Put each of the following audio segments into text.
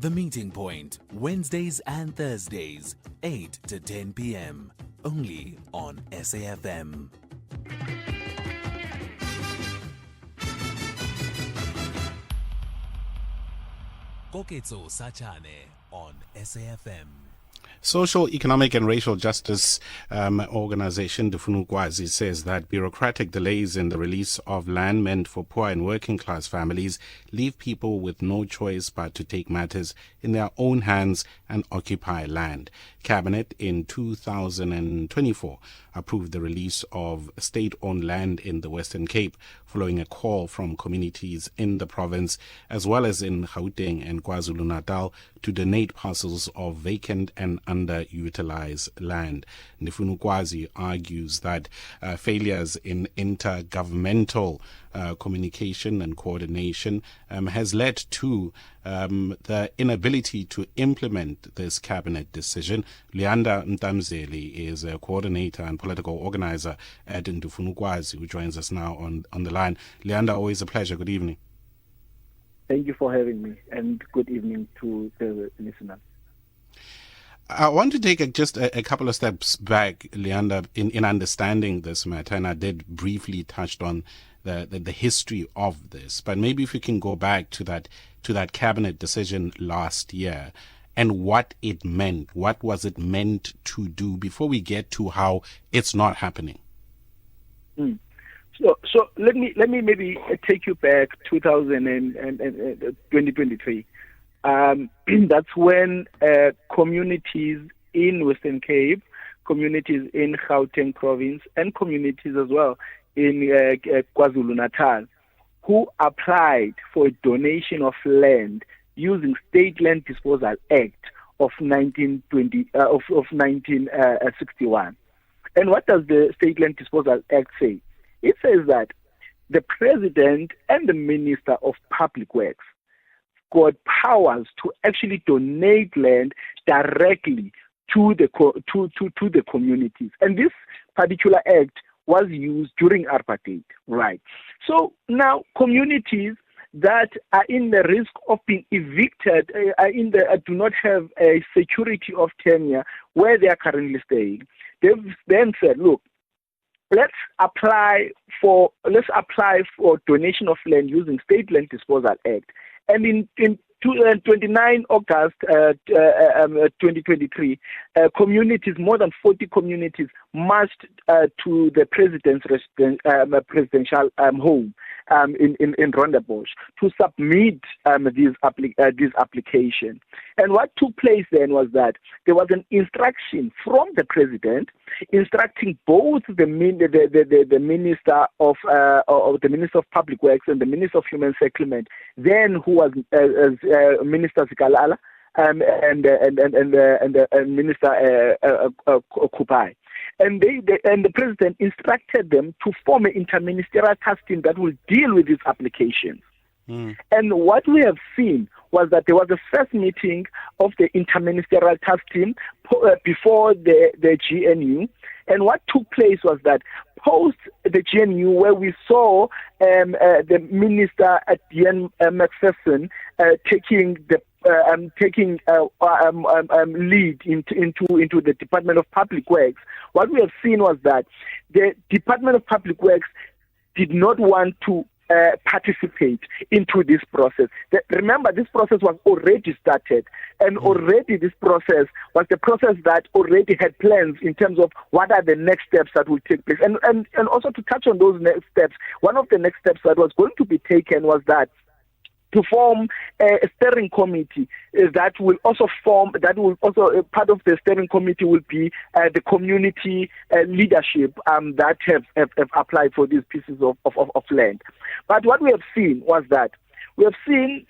The Meeting Point, Wednesdays and Thursdays, 8 to 10 p.m. Only on SAFM. Koketso Sachane on SAFM. Social, Economic and Racial Justice organization Dufunukwazi says that bureaucratic delays in the release of land meant for poor and working class families leave people with no choice but to take matters in their own hands and occupy land. Cabinet in 2024 approved the release of state-owned land in the Western Cape following a call from communities in the province as well as in Gauteng and KwaZulu-Natal to donate parcels of vacant and underutilized land. Nifunukwazi argues that failures in intergovernmental communication and coordination has led to the inability to implement this cabinet decision. Leanda Mtamzeli is a coordinator and political organizer at Ndufunukwazi, who joins us now on the line. Leanda, always a pleasure. Good evening. Thank you for having me, and good evening to the listeners. I want to take just a couple of steps back, Leanda, in understanding this matter, and I did briefly touch on the history of this, but maybe if we can go back to that cabinet decision last year and what it meant, what was it meant to do before we get to how it's not happening. So let me maybe take you back 2023. That's when communities in Western Cape, communities in Gauteng province, and communities as well in KwaZulu-Natal, who applied for a donation of land using State Land Disposal Act of 1961. And what does the State Land Disposal Act say? It says that the President and the Minister of Public Works got powers to actually donate land directly to the communities. And this particular act was used during apartheid, right? So now communities that are in the risk of being evicted, do not have a security of tenure where they are currently staying. They've then said, look, let's apply for donation of land using State Land Disposal Act. And in 29 August 2023, communities, more than 40 communities, marched to the president's presidential home in Rondebosch to submit this application. And what took place then was that there was an instruction from the president instructing both the minister of Public Works and the Minister of Human Settlement, then who was Minister Zikalala, and Minister Kupai. And the president instructed them to form an interministerial task team that will deal with these applications. And what we have seen was that there was a first meeting of the interministerial task team before the GNU. And what took place was that post the GNU, where we saw the minister at Ian Macpherson taking lead into the Department of Public Works, what we have seen was that the Department of Public Works did not want to participate into this process. Remember, this process was already started, and already this process was the process that already had plans in terms of what are the next steps that will take place. And also to touch on those next steps, one of the next steps that was going to be taken was that to form a steering committee that will also part of the steering committee will be the community leadership that have applied for these pieces of land. But what we have seen was that we have seen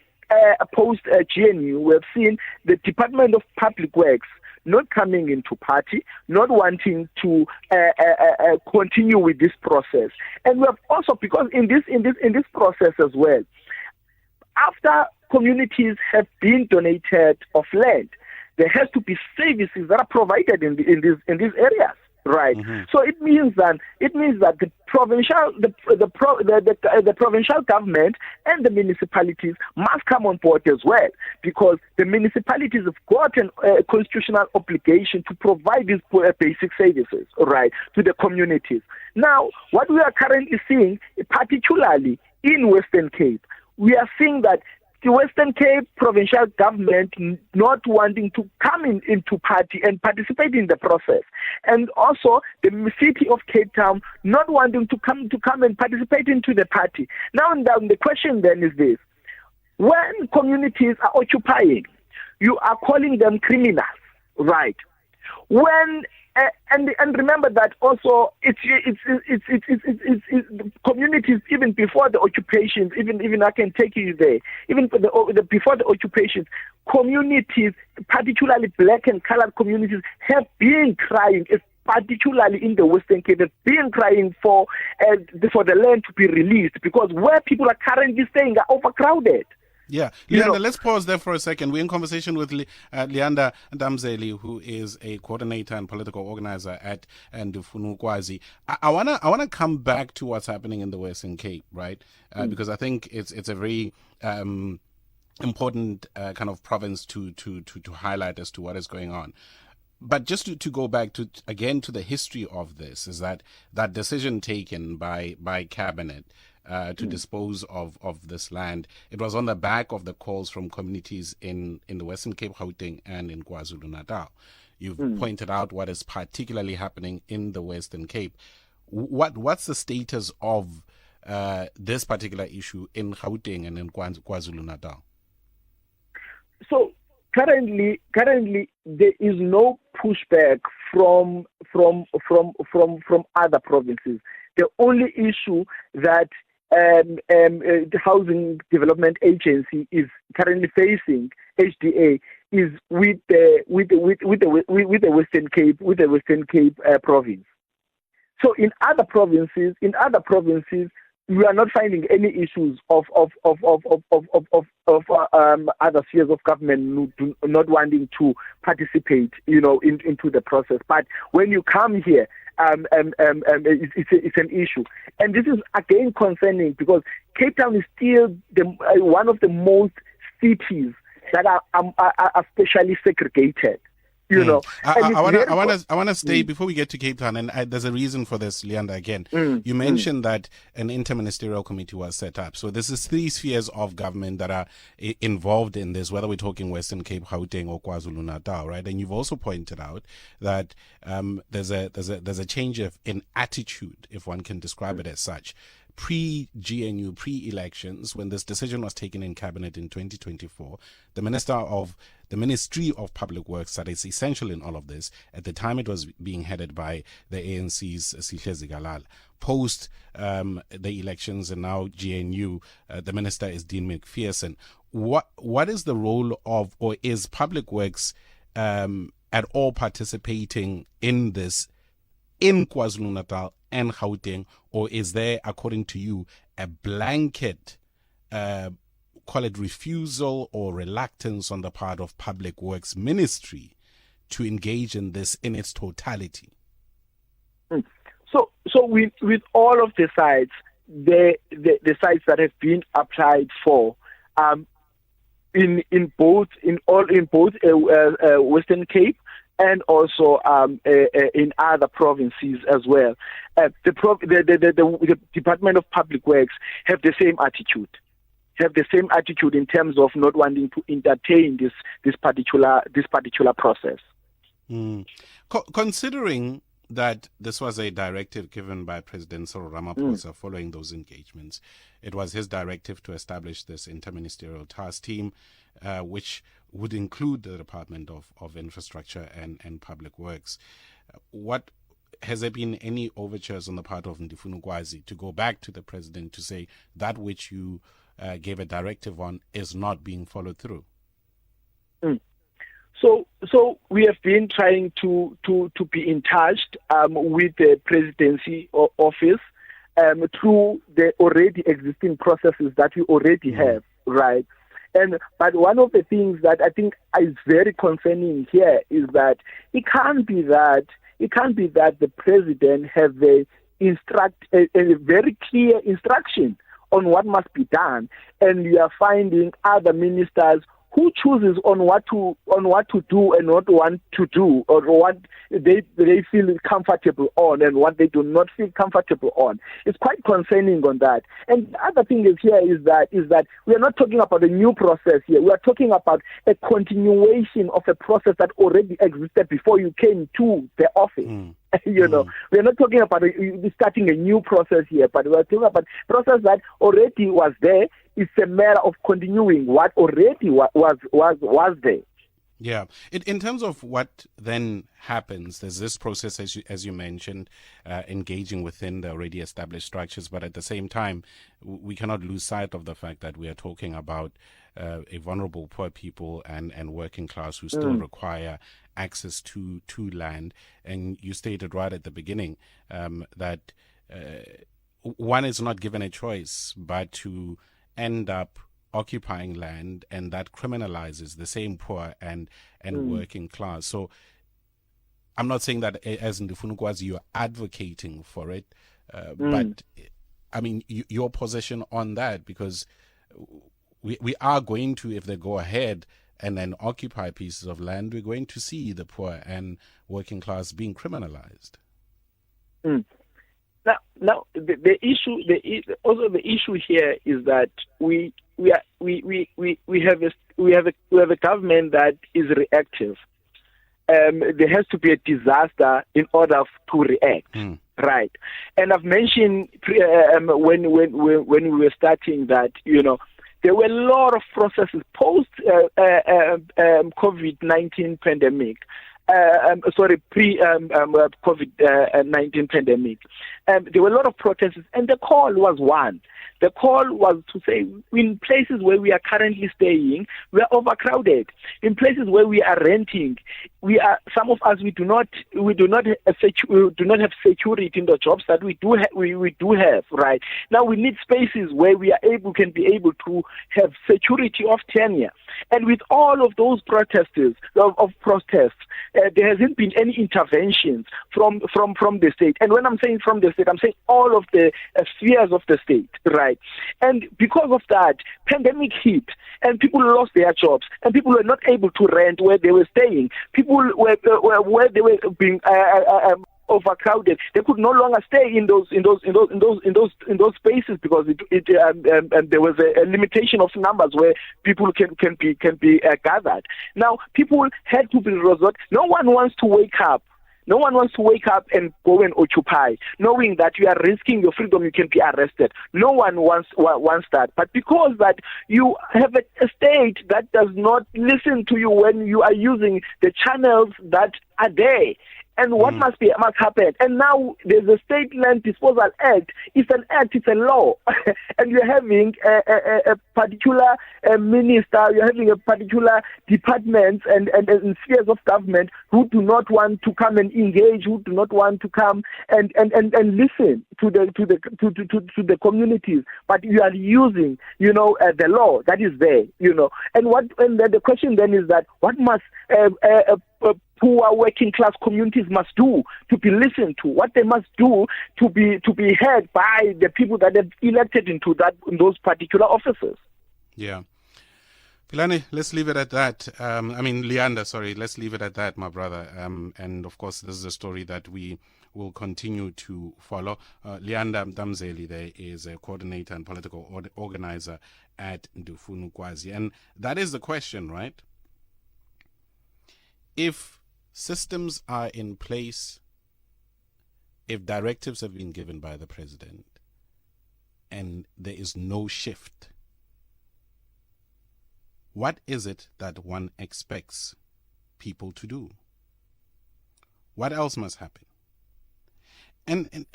post GNU, we have seen the Department of Public Works not coming into party, not wanting to continue with this process, and we have also, because in this process as well, after communities have been donated of land, there has to be services that are provided in these areas, right? Mm-hmm. So it means that the provincial government and the municipalities must come on board as well, because the municipalities have got a constitutional obligation to provide these basic services, right, to the communities. Now, what we are currently seeing, particularly in Western Cape, we are seeing that the Western Cape provincial government not wanting to come into party and participate in the process, and also the city of Cape Town not wanting to come and participate into the party. Now, the question then is this: when communities are occupying, you are calling them criminals, right? When and remember that also it's communities even before the occupations, even I can take you there, even before the occupations, communities, particularly black and colored communities, have been crying, particularly in the Western Cape, have been crying for the land to be released, because where people are currently staying are overcrowded. Yeah, Leander, let's pause there for a second. We're in conversation with Leander Damzeli, who is a coordinator and political organizer at Ndufunu Kwazi. I wanna come back to what's happening in the Western Cape, right? Because I think it's a very important kind of province to highlight as to what is going on. But just to go back to the history of this, is that decision taken by cabinet to dispose of this land, it was on the back of the calls from communities in the Western Cape, Gauteng, and in KwaZulu-Natal. You've pointed out what is particularly happening in the Western Cape. What's the status of this particular issue in Gauteng and in KwaZulu-Natal? So currently there is no pushback from other provinces. The only issue that the Housing Development Agency is currently facing, HDA, is with the Western Cape province. So in other provinces, we are not finding any issues of other spheres of government not wanting to participate, into the process. But when you come here, it's an issue, and this is again concerning, because Cape Town is still one of the most cities that are specially segregated. I want to stay before we get to Cape Town, and there's a reason for this, Leander. Again, you mentioned that an interministerial committee was set up. So this is 3 spheres of government that are involved in this, whether we're talking Western Cape, Gauteng, or KwaZulu-Natal, right? And you've also pointed out that there's a change in attitude, if one can describe it as such. Pre-GNU, pre-elections, when this decision was taken in cabinet in 2024, the Ministry of Public Works, that is essential in all of this, at the time it was being headed by the ANC's Sihle Zikalala. Post the elections and now GNU, the minister is Dean McPherson. What is the role of, or is Public Works at all participating in this in KwaZulu-Natal and Gauteng, or is there, according to you, a blanket, call it refusal or reluctance on the part of Public Works Ministry to engage in this in its totality? So with all of the sites, the sites that have been applied for, in both Western Cape and also in other provinces as well, the Department of Public Works have the same attitude. In terms of not wanting to entertain this particular process. Considering that this was a directive given by President Cyril Ramaphosa following those engagements, it was his directive to establish this interministerial task team, which would include the Department of Infrastructure and Public Works. What has there been any overtures on the part of Ndufunu Kwazi to go back to the president to say that which you gave a directive on is not being followed through? So we have been trying to be in touch with the presidency office through the already existing processes that we already have, right? But one of the things that I think is very concerning here is that it can't be that it can't be that the president has a very clear instruction on what must be done, and you are finding other ministers who chooses on what to do and not want to do, or what they feel comfortable on and what they do not feel comfortable on. It's quite concerning on that. And the other thing is that we are not talking about a new process here. We are talking about a continuation of a process that already existed before you came to the office. You know, we are not talking about starting a new process here, but we are talking about a process that already was there. It's a matter of continuing what already was there. Yeah. In terms of what then happens, there's this process, as you mentioned, engaging within the already established structures, but at the same time, we cannot lose sight of the fact that we are talking about a vulnerable poor people and working class who still require access to land. And you stated right at the beginning that one is not given a choice but to end up occupying land, and that criminalizes the same poor and working class. So I'm not saying that as Ndifunukwazi you're advocating for it, but I mean your position on that, because we are going to, if they go ahead and then occupy pieces of land, we're going to see the poor and working class being criminalized. Now, the issue here is that we have a government that is reactive. There has to be a disaster in order to react, right? And I've mentioned when we were starting that, you know, there were a lot of processes post COVID-19 pandemic. Pre-COVID-19 pandemic. There were a lot of protests, and the call was one. The call was to say, in places where we are currently staying, we are overcrowded. In places where we are renting, some of us do not have security in the jobs that we do have. Right now, we need spaces where can be able to have security of tenure. And with all of those protests, there hasn't been any interventions from the state. And when I'm saying from the state, I'm saying all of the spheres of the state, right? And because of that, pandemic hit, and people lost their jobs, and people were not able to rent where they were staying. People where they were being overcrowded. They could no longer stay in those spaces because there was a limitation of numbers where people can be gathered. Now people had to be resort. No one wants to wake up and go and occupy, knowing that you are risking your freedom, you can be arrested. No one wants that. But because that you have a state that does not listen to you when you are using the channels that are there. And what must happen? And now there's a State Land Disposal Act. It's an act, it's a law. And you're having a particular minister, you're having a particular departments and spheres of government who do not want to come and engage, who do not want to come and listen to the communities. But you are using, the law that is there, And then the question then is that what must poor working class communities must do to be listened to, what they must do to be heard by the people that have elected in those particular offices. Yeah. Pilani, let's leave it at that. Leander, sorry, let's leave it at that, my brother. And of course, this is a story that we will continue to follow. Leander Mdamzeli there is a coordinator and political organizer at Ndifunukwazi. And that is the question, right? If systems are in place, if directives have been given by the president, and there is no shift, what is it that one expects people to do? What else must happen? And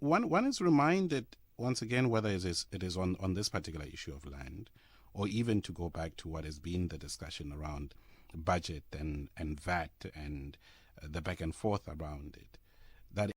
one is reminded once again, whether it is on this particular issue of land, or even to go back to what has been the discussion around budget and VAT and the back and forth around it.